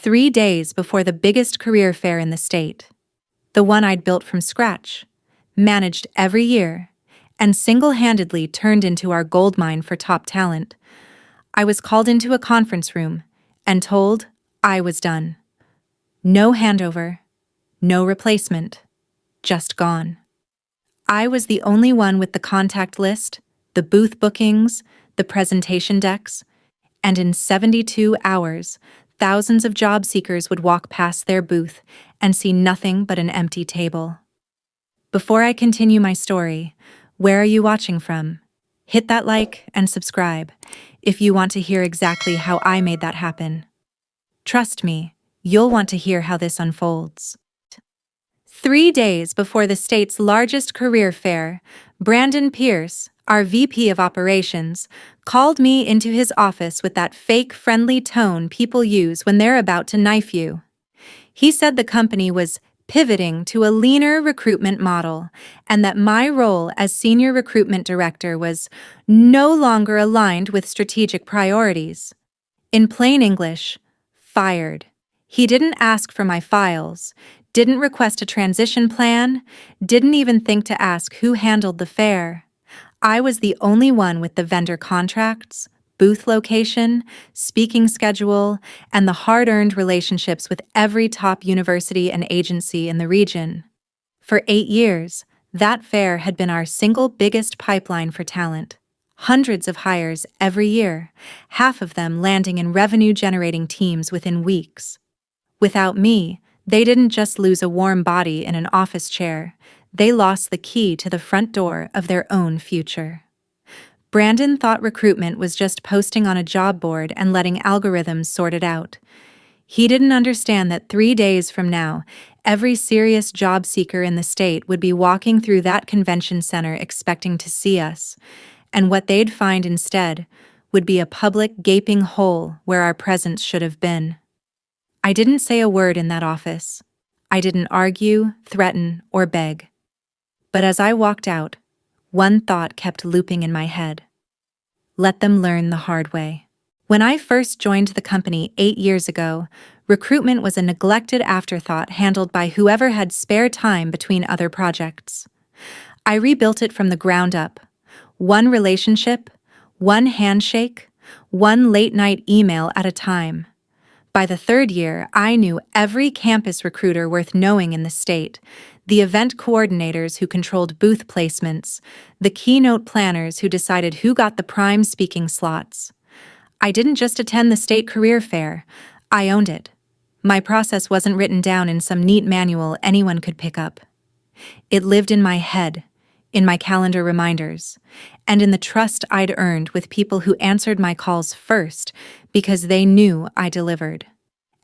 3 days before the biggest career fair in the state. The one I'd built from scratch, managed every year, and single-handedly turned into our goldmine for top talent. I was called into a conference room and told I was done. No handover, no replacement, just gone. I was the only one with the contact list, the booth bookings, the presentation decks, and in 72 hours, thousands of job seekers would walk past their booth and see nothing but an empty table. Before I continue my story, where are you watching from? Hit that like and subscribe if you want to hear exactly how I made that happen. Trust me, you'll want to hear how this unfolds. 3 days before the state's largest career fair, Brandon Pierce, our VP of Operations, called me into his office with that fake friendly tone people use when they're about to knife you. He said the company was pivoting to a leaner recruitment model and that my role as Senior Recruitment Director was no longer aligned with strategic priorities. In plain English, fired. He didn't ask for my files, didn't request a transition plan, didn't even think to ask who handled the fair. I was the only one with the vendor contracts, booth location, speaking schedule, and the hard-earned relationships with every top university and agency in the region. For 8 years, that fair had been our single biggest pipeline for talent. Hundreds of hires every year, half of them landing in revenue-generating teams within weeks. Without me, they didn't just lose a warm body in an office chair, they lost the key to the front door of their own future. Brandon thought recruitment was just posting on a job board and letting algorithms sort it out. He didn't understand that 3 days from now, every serious job seeker in the state would be walking through that convention center expecting to see us, and what they'd find instead would be a public gaping hole where our presence should have been. I didn't say a word in that office. I didn't argue, threaten, or beg. But as I walked out, one thought kept looping in my head. Let them learn the hard way. When I first joined the company 8 years ago, recruitment was a neglected afterthought handled by whoever had spare time between other projects. I rebuilt it from the ground up. One relationship, one handshake, one late-night email at a time. By the 3rd year, I knew every campus recruiter worth knowing in the state, the event coordinators who controlled booth placements, the keynote planners who decided who got the prime speaking slots. I didn't just attend the state career fair, I owned it. My process wasn't written down in some neat manual anyone could pick up. It lived in my head, in my calendar reminders, and in the trust I'd earned with people who answered my calls first because they knew I delivered.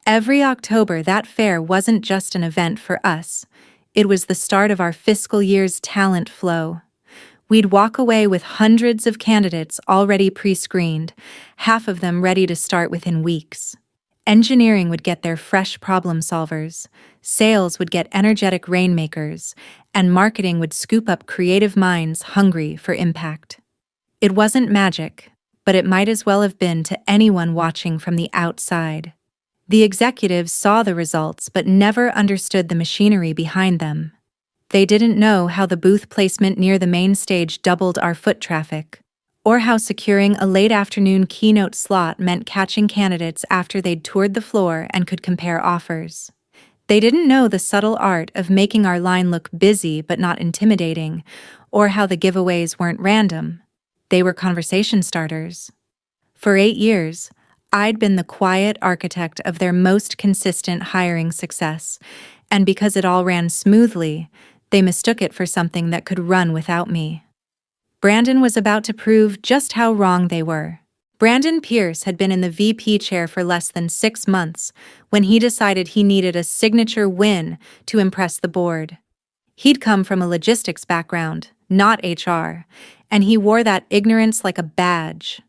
Every October, that fair wasn't just an event for us. It was the start of our fiscal year's talent flow. We'd walk away with hundreds of candidates already pre-screened, half of them ready to start within weeks. Engineering would get their fresh problem solvers, sales would get energetic rainmakers, and marketing would scoop up creative minds hungry for impact. It wasn't magic, but it might as well have been to anyone watching from the outside. The executives saw the results but never understood the machinery behind them. They didn't know how the booth placement near the main stage doubled our foot traffic, or how securing a late afternoon keynote slot meant catching candidates after they'd toured the floor and could compare offers. They didn't know the subtle art of making our line look busy but not intimidating, or how the giveaways weren't random. They were conversation starters. For 8 years, I'd been the quiet architect of their most consistent hiring success, and because it all ran smoothly, they mistook it for something that could run without me. Brandon was about to prove just how wrong they were. Brandon Pierce had been in the VP chair for less than 6 months when he decided he needed a signature win to impress the board. He'd come from a logistics background, not HR, and he wore that ignorance like a badge.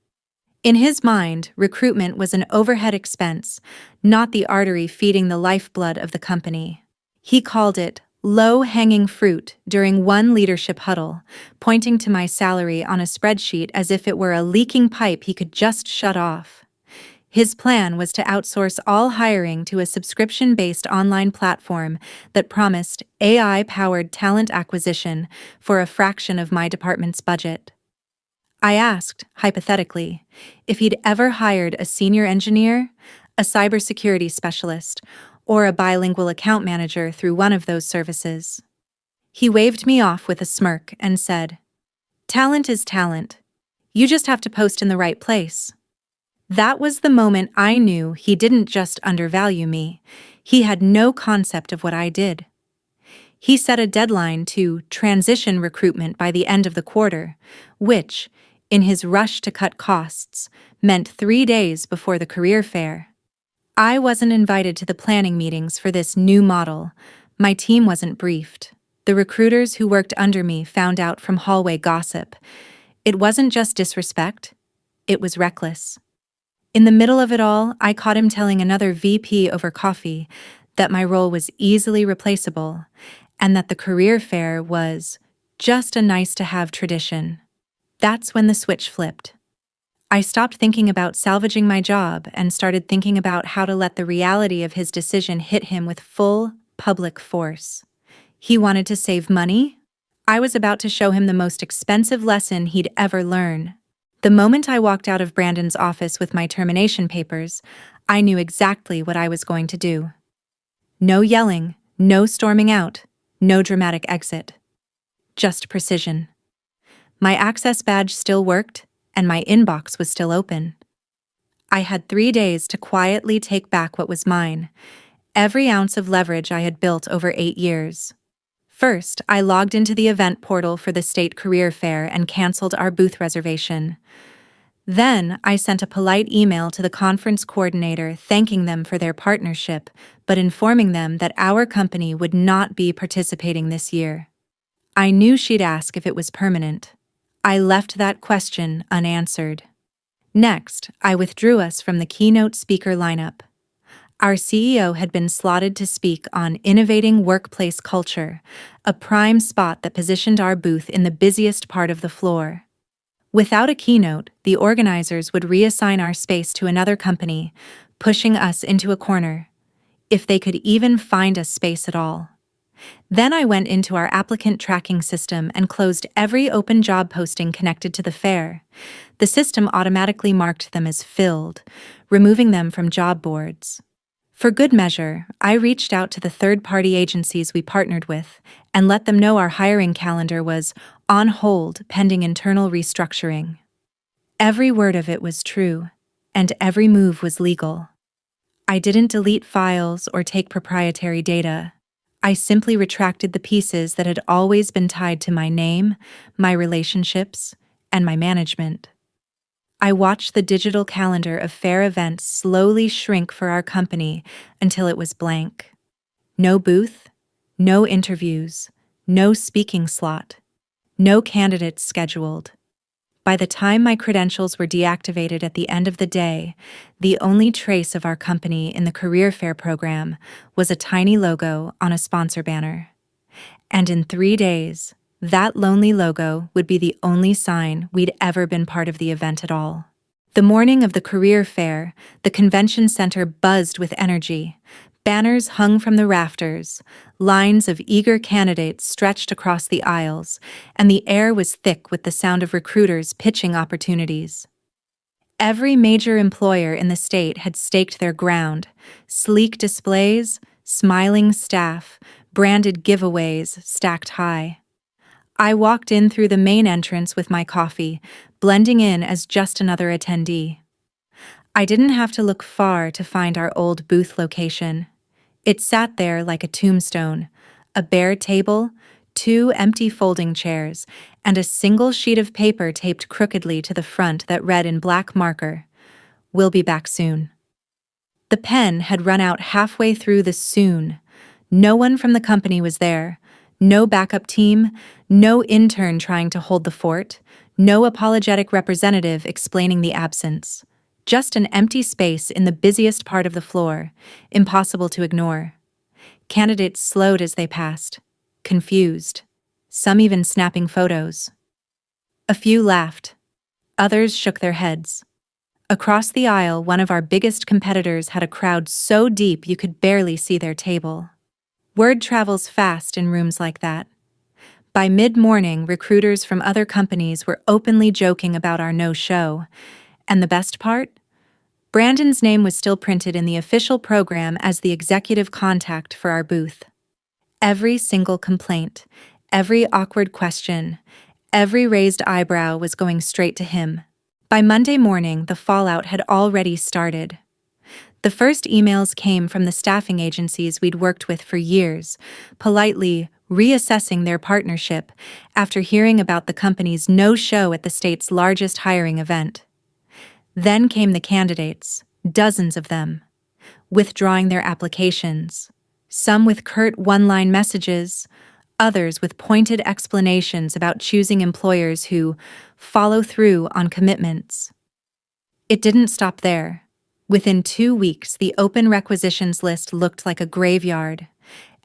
In his mind, recruitment was an overhead expense, not the artery feeding the lifeblood of the company. He called it low-hanging fruit during one leadership huddle, pointing to my salary on a spreadsheet as if it were a leaking pipe he could just shut off. His plan was to outsource all hiring to a subscription-based online platform that promised AI-powered talent acquisition for a fraction of my department's budget. I asked, hypothetically, if he'd ever hired a senior engineer, a cybersecurity specialist, or a bilingual account manager through one of those services. He waved me off with a smirk and said, "Talent is talent. You just have to post in the right place." That was the moment I knew he didn't just undervalue me, he had no concept of what I did. He set a deadline to transition recruitment by the end of the quarter, which, in his rush to cut costs, meant 3 days before the career fair. I wasn't invited to the planning meetings for this new model. My team wasn't briefed. The recruiters who worked under me found out from hallway gossip. It wasn't just disrespect, it was reckless. In the middle of it all, I caught him telling another VP over coffee that my role was easily replaceable and that the career fair was just a nice-to-have tradition. That's when the switch flipped. I stopped thinking about salvaging my job and started thinking about how to let the reality of his decision hit him with full, public force. He wanted to save money? I was about to show him the most expensive lesson he'd ever learn. The moment I walked out of Brandon's office with my termination papers, I knew exactly what I was going to do. No yelling, no storming out, no dramatic exit. Just precision. My access badge still worked, and my inbox was still open. I had 3 days to quietly take back what was mine, every ounce of leverage I had built over 8 years. First, I logged into the event portal for the state career fair and canceled our booth reservation. Then, I sent a polite email to the conference coordinator thanking them for their partnership, but informing them that our company would not be participating this year. I knew she'd ask if it was permanent. I left that question unanswered. Next, I withdrew us from the keynote speaker lineup. Our CEO had been slotted to speak on innovating workplace culture, a prime spot that positioned our booth in the busiest part of the floor. Without a keynote, the organizers would reassign our space to another company, pushing us into a corner, if they could even find us space at all. Then I went into our applicant tracking system and closed every open job posting connected to the fair. The system automatically marked them as filled, removing them from job boards. For good measure, I reached out to the third-party agencies we partnered with and let them know our hiring calendar was on hold pending internal restructuring. Every word of it was true, and every move was legal. I didn't delete files or take proprietary data. I simply retracted the pieces that had always been tied to my name, my relationships, and my management. I watched the digital calendar of fair events slowly shrink for our company until it was blank. No booth, no interviews, no speaking slot, no candidates scheduled. By the time my credentials were deactivated at the end of the day, the only trace of our company in the career fair program was a tiny logo on a sponsor banner. And in 3 days, that lonely logo would be the only sign we'd ever been part of the event at all. The morning of the career fair, the convention center buzzed with energy. Banners hung from the rafters, lines of eager candidates stretched across the aisles, and the air was thick with the sound of recruiters pitching opportunities. Every major employer in the state had staked their ground: sleek displays, smiling staff, branded giveaways stacked high. I walked in through the main entrance with my coffee, blending in as just another attendee. I didn't have to look far to find our old booth location. It sat there like a tombstone, a bare table, 2 empty folding chairs, and a single sheet of paper taped crookedly to the front that read in black marker, "We'll be back soon." The pen had run out halfway through the soon. No one from the company was there. No backup team, no intern trying to hold the fort, no apologetic representative explaining the absence. Just an empty space in the busiest part of the floor, impossible to ignore. Candidates slowed as they passed, confused, some even snapping photos. A few laughed. Others shook their heads. Across the aisle, one of our biggest competitors had a crowd so deep you could barely see their table. Word travels fast in rooms like that. By mid-morning, recruiters from other companies were openly joking about our no-show. And the best part? Brandon's name was still printed in the official program as the executive contact for our booth. Every single complaint, every awkward question, every raised eyebrow was going straight to him. By Monday morning, the fallout had already started. The first emails came from the staffing agencies we'd worked with for years, politely reassessing their partnership after hearing about the company's no-show at the state's largest hiring event. Then came the candidates, dozens of them, withdrawing their applications, some with curt one-line messages, others with pointed explanations about choosing employers who follow through on commitments. It didn't stop there. Within 2 weeks, the open requisitions list looked like a graveyard.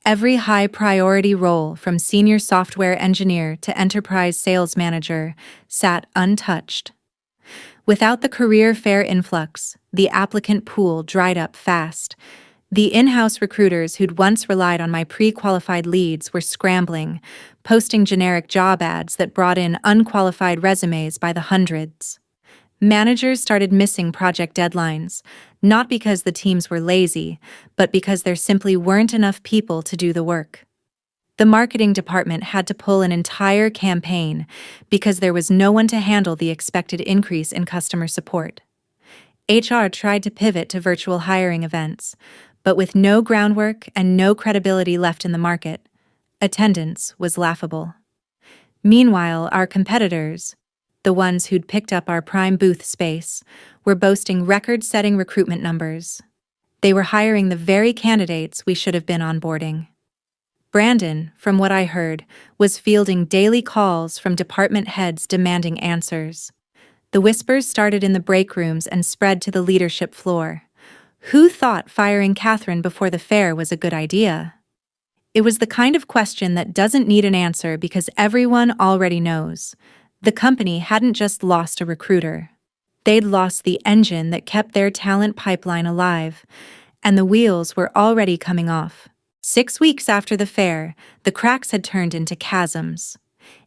Every high-priority role, from senior software engineer to enterprise sales manager, sat untouched. Without the career fair influx, the applicant pool dried up fast. The in-house recruiters who'd once relied on my pre-qualified leads were scrambling, posting generic job ads that brought in unqualified resumes by the hundreds. Managers started missing project deadlines, not because the teams were lazy, but because there simply weren't enough people to do the work. The marketing department had to pull an entire campaign because there was no one to handle the expected increase in customer support. HR tried to pivot to virtual hiring events, but with no groundwork and no credibility left in the market, attendance was laughable. Meanwhile, our competitors, the ones who'd picked up our prime booth space, were boasting record-setting recruitment numbers. They were hiring the very candidates we should have been onboarding. Brandon, from what I heard, was fielding daily calls from department heads demanding answers. The whispers started in the break rooms and spread to the leadership floor. Who thought firing Catherine before the fair was a good idea? It was the kind of question that doesn't need an answer because everyone already knows. The company hadn't just lost a recruiter. They'd lost the engine that kept their talent pipeline alive, and the wheels were already coming off. 6 weeks after the fair, the cracks had turned into chasms.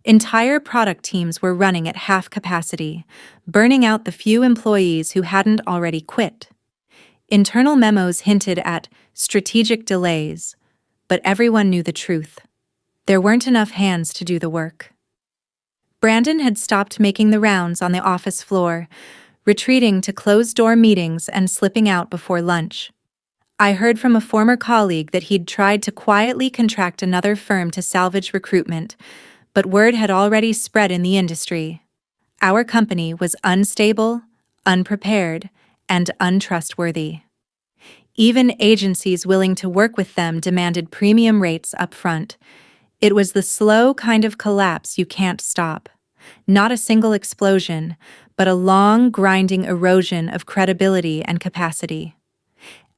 Entire product teams were running at half capacity, burning out the few employees who hadn't already quit. Internal memos hinted at strategic delays, but everyone knew the truth. There weren't enough hands to do the work. Brandon had stopped making the rounds on the office floor, retreating to closed-door meetings and slipping out before lunch. I heard from a former colleague that he'd tried to quietly contract another firm to salvage recruitment, but word had already spread in the industry. Our company was unstable, unprepared, and untrustworthy. Even agencies willing to work with them demanded premium rates up front. It was the slow kind of collapse you can't stop. Not a single explosion, but a long, grinding erosion of credibility and capacity.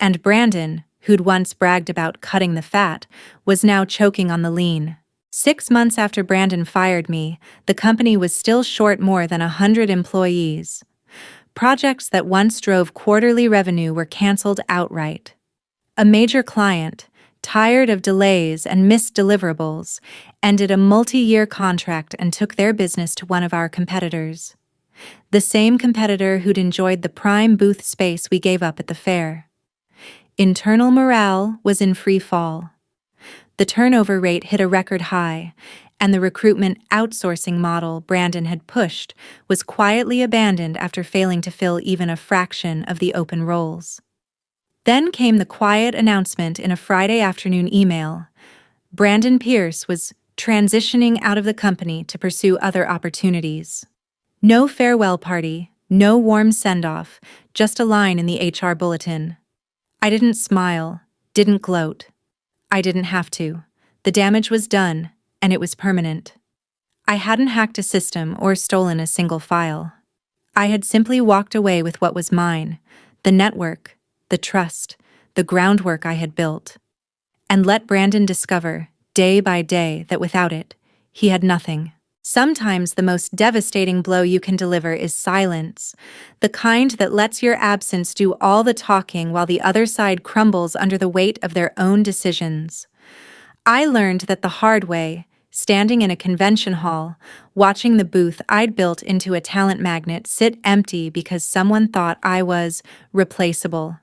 And Brandon, who'd once bragged about cutting the fat, was now choking on the lean. 6 months after Brandon fired me, the company was still short more than 100 employees. Projects that once drove quarterly revenue were canceled outright. A major client, tired of delays and missed deliverables, ended a multi-year contract and took their business to one of our competitors. The same competitor who'd enjoyed the prime booth space we gave up at the fair. Internal morale was in free fall. The turnover rate hit a record high, and the recruitment outsourcing model Brandon had pushed was quietly abandoned after failing to fill even a fraction of the open roles. Then came the quiet announcement in a Friday afternoon email. Brandon Pierce was transitioning out of the company to pursue other opportunities. No farewell party, no warm send-off, just a line in the HR bulletin. I didn't smile, didn't gloat. I didn't have to. The damage was done, and it was permanent. I hadn't hacked a system or stolen a single file. I had simply walked away with what was mine, the network, the trust, the groundwork I had built, and let Brandon discover, day by day, that without it, he had nothing. Sometimes the most devastating blow you can deliver is silence, the kind that lets your absence do all the talking while the other side crumbles under the weight of their own decisions. I learned that the hard way, standing in a convention hall, watching the booth I'd built into a talent magnet sit empty because someone thought I was replaceable.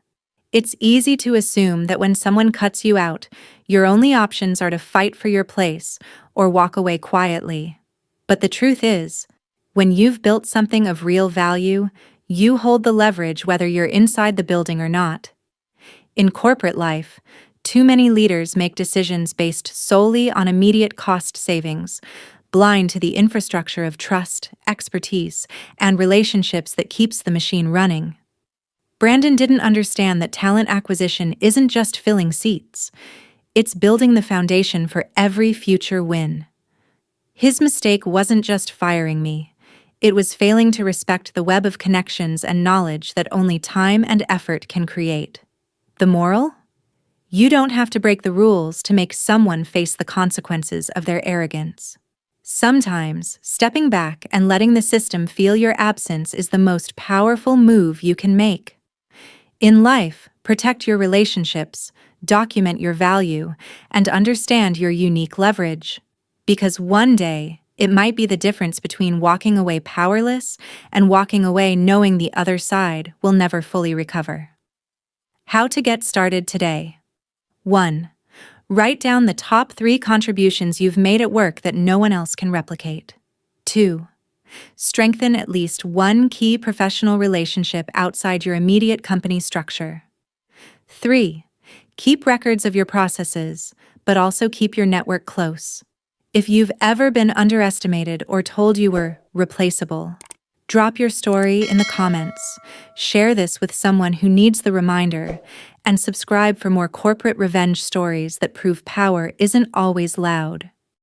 It's easy to assume that when someone cuts you out, your only options are to fight for your place or walk away quietly. But the truth is, when you've built something of real value, you hold the leverage whether you're inside the building or not. In corporate life, too many leaders make decisions based solely on immediate cost savings, blind to the infrastructure of trust, expertise, and relationships that keeps the machine running. Brandon didn't understand that talent acquisition isn't just filling seats. It's building the foundation for every future win. His mistake wasn't just firing me. It was failing to respect the web of connections and knowledge that only time and effort can create. The moral? You don't have to break the rules to make someone face the consequences of their arrogance. Sometimes, stepping back and letting the system feel your absence is the most powerful move you can make. In life, protect your relationships, document your value, and understand your unique leverage. Because one day, it might be the difference between walking away powerless and walking away knowing the other side will never fully recover. How to get started today. 1. Write down the top 3 contributions you've made at work that no one else can replicate. 2. Strengthen at least one key professional relationship outside your immediate company structure. 3. Keep records of your processes, but also keep your network close. If you've ever been underestimated or told you were replaceable, drop your story in the comments, share this with someone who needs the reminder, and subscribe for more corporate revenge stories that prove power isn't always loud.